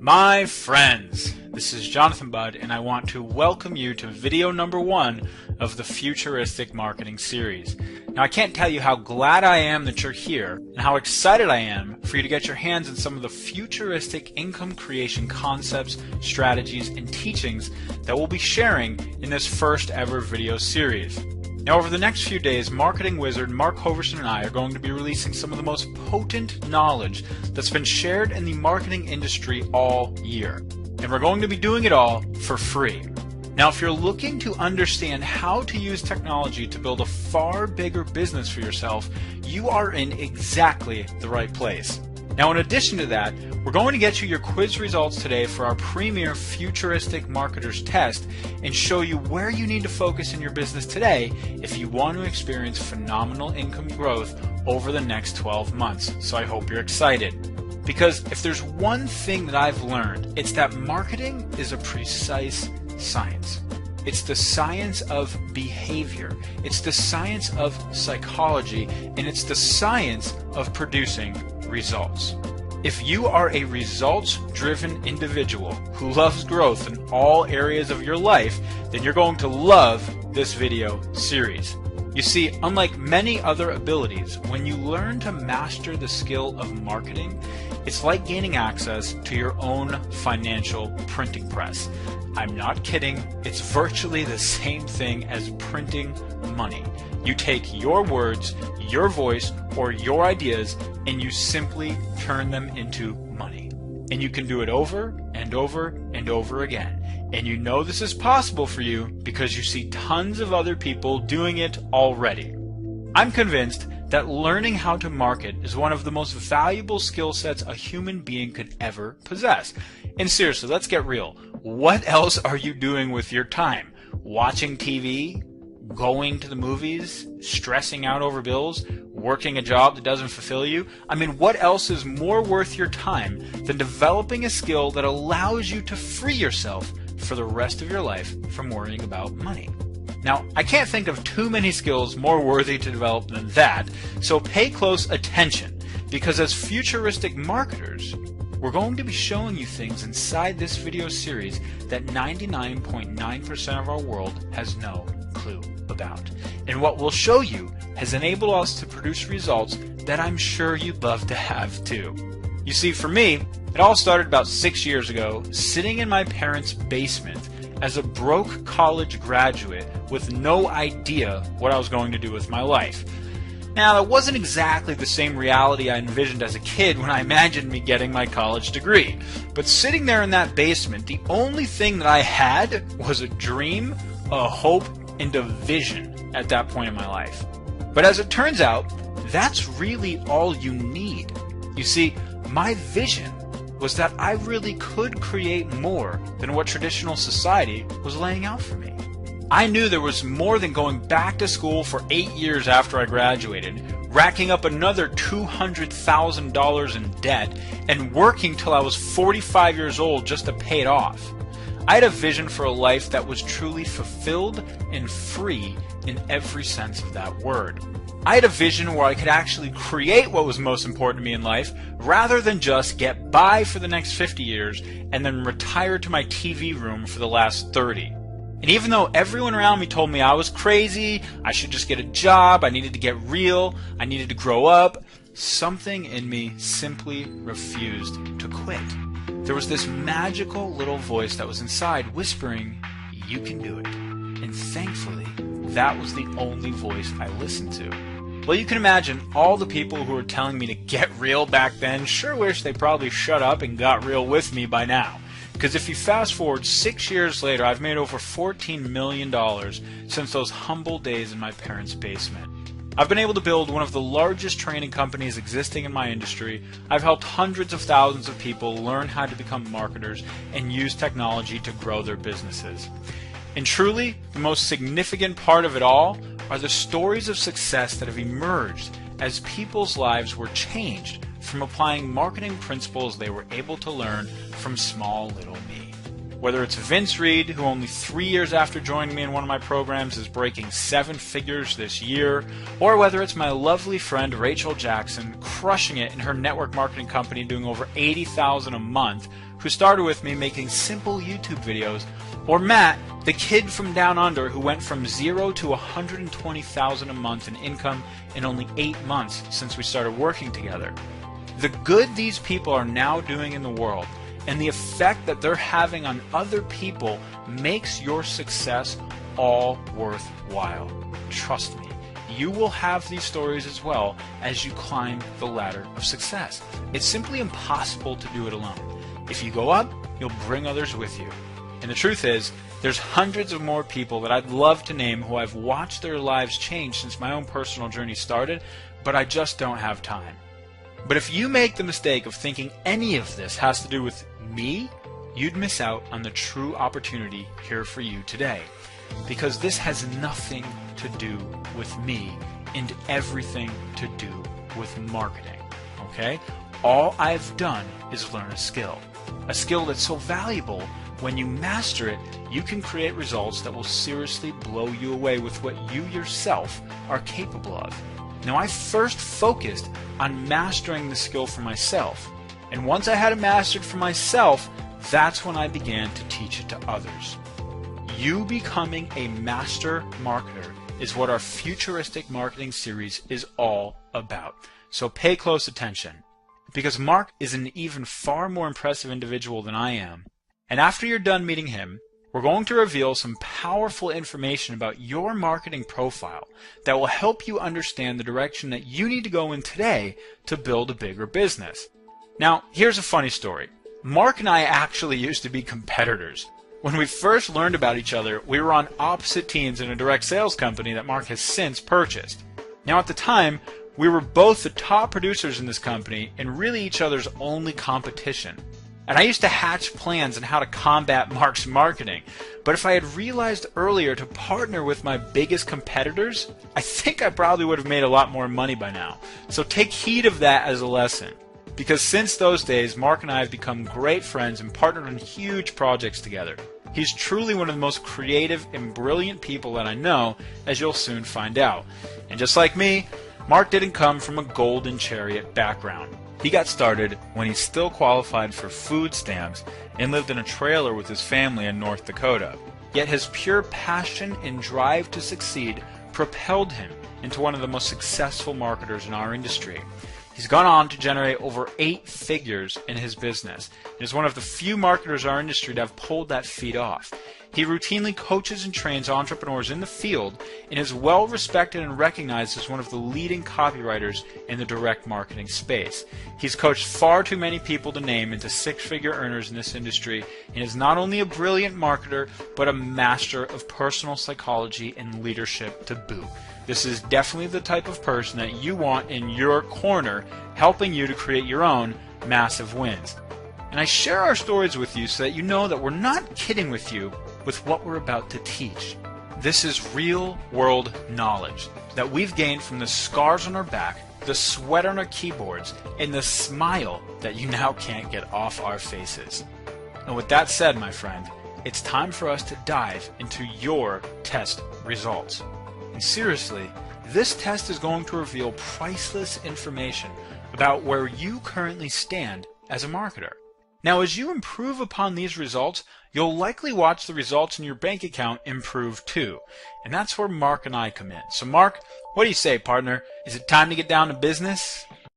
My friends, this is Jonathan Budd, and I want to welcome you to video number 1 of the Futuristic Marketing Series. Now, I can't tell you how glad I am that you're here, and how excited I am for you to get your hands on some of the futuristic income creation concepts, strategies, and teachings that we'll be sharing in this first ever video series. Now, over the next few days, marketing wizard Mark Hoverson and I are going to be releasing some of the most potent knowledge that's been shared in the marketing industry all year. And we're going to be doing it all for free. Now, if you're looking to understand how to use technology to build a far bigger business for yourself, you are in exactly the right place. Now, in addition to that, we're going to get you your quiz results today for our premier Futuristic Marketers test and show you where you need to focus in your business today if you want to experience phenomenal income growth over the next 12 months. So I hope you're excited. Because if there's one thing that I've learned, it's that marketing is a precise science. It's the science of behavior. It's the science of psychology, and it's the science of producing results. If you are a results-driven individual who loves growth in all areas of your life, then you're going to love this video series. You see, unlike many other abilities, when you learn to master the skill of marketing, it's like gaining access to your own financial printing press. I'm not kidding. It's virtually the same thing as printing money. You take your words, your voice, or your ideas, and you simply turn them into money. And you can do it over and over and over again. And you know this is possible for you because you see tons of other people doing it already. I'm convinced that learning how to market is one of the most valuable skill sets a human being could ever possess. And seriously, let's get real. What else are you doing with your time? Watching TV? Going to the movies? Stressing out over bills? Working a job that doesn't fulfill you? I mean, what else is more worth your time than developing a skill that allows you to free yourself for the rest of your life from worrying about money? Now, I can't think of too many skills more worthy to develop than that, so pay close attention, because as futuristic marketers, we're going to be showing you things inside this video series that 99.9% of our world has no clue about. And what we'll show you has enabled us to produce results that I'm sure you'd love to have too. You see, for me, it all started about 6 years ago, sitting in my parents' basement as a broke college graduate with no idea what I was going to do with my life. Now, that wasn't exactly the same reality I envisioned as a kid when I imagined me getting my college degree. But sitting there in that basement, the only thing that I had was a dream, a hope, and a vision at that point in my life. But as it turns out, that's really all you need. You see, my vision was that I really could create more than what traditional society was laying out for me. I knew there was more than going back to school for 8 years after I graduated, racking up another $200,000 in debt, and working till I was 45 years old just to pay it off. I had a vision for a life that was truly fulfilled and free in every sense of that word. I had a vision where I could actually create what was most important to me in life, rather than just get by for the next 50 years and then retire to my TV room for the last 30. And even though everyone around me told me I was crazy, I should just get a job, I needed to get real, I needed to grow up, something in me simply refused to quit. There was this magical little voice that was inside whispering, "You can do it." And thankfully, that was the only voice I listened to. Well, you can imagine all the people who were telling me to get real back then sure wish they probably shut up and got real with me by now. Because if you fast forward 6 years later, I've made over $14 million since those humble days in my parents' basement. I've been able to build one of the largest training companies existing in my industry. I've helped hundreds of thousands of people learn how to become marketers and use technology to grow their businesses. And truly, the most significant part of it all are the stories of success that have emerged as people's lives were changed from applying marketing principles they were able to learn from small little me. Whether it's Vince Reed, who only 3 years after joining me in one of my programs is breaking 7 figures this year, or whether it's my lovely friend Rachel Jackson crushing it in her network marketing company doing over $80,000 a month, who started with me making simple YouTube videos, or Matt, the kid from down under who went from 0 to $120,000 a month in income in only 8 months since we started working together. The good these people are now doing in the world and the effect that they're having on other people makes your success all worthwhile. Trust me, you will have these stories as well as you climb the ladder of success. It's simply impossible to do it alone. If you go up, you'll bring others with you. And the truth is, there's hundreds of more people that I'd love to name who I've watched their lives change since my own personal journey started, but I just don't have time. But if you make the mistake of thinking any of this has to do with me, you'd miss out on the true opportunity here for you today. Because this has nothing to do with me and everything to do with marketing. Okay? All I've done is learn a skill that's so valuable. When you master it, you can create results that will seriously blow you away with what you yourself are capable of. Now, I first focused on mastering the skill for myself, and once I had it mastered for myself, that's when I began to teach it to others. You becoming a master marketer is what our Futuristic Marketing series is all about. So pay close attention, because Mark is an even far more impressive individual than I am. And after you're done meeting him, we're going to reveal some powerful information about your marketing profile that will help you understand the direction that you need to go in today to build a bigger business. Now, here's a funny story. Mark and I actually used to be competitors. When we first learned about each other, we were on opposite teams in a direct sales company that Mark has since purchased. Now, at the time, we were both the top producers in this company and really each other's only competition. And I used to hatch plans on how to combat Mark's marketing. But if I had realized earlier to partner with my biggest competitors, I think I probably would have made a lot more money by now. So take heed of that as a lesson. Because since those days, Mark and I have become great friends and partnered on huge projects together. He's truly one of the most creative and brilliant people that I know, as you'll soon find out. And just like me, Mark didn't come from a golden chariot background. He got started when he still qualified for food stamps and lived in a trailer with his family in North Dakota. Yet his pure passion and drive to succeed propelled him into one of the most successful marketers in our industry. He's gone on to generate over 8 figures in his business and is one of the few marketers in our industry to have pulled that feat off. He routinely coaches and trains entrepreneurs in the field and is well respected and recognized as one of the leading copywriters in the direct marketing space. He's coached far too many people to name into 6-figure earners in this industry and is not only a brilliant marketer, but a master of personal psychology and leadership to boot. This is definitely the type of person that you want in your corner, helping you to create your own massive wins. And I share our stories with you so that you know that we're not kidding with you with what we're about to teach. This is real world knowledge that we've gained from the scars on our back, the sweat on our keyboards, and the smile that you now can't get off our faces. And with that said, my friend, it's time for us to dive into your test results. And seriously, this test is going to reveal priceless information about where you currently stand as a marketer. Now, as you improve upon these results, you'll likely watch the results in your bank account improve too. And that's where Mark and I come in. So Mark, what do you say, partner? Is it time to get down to business?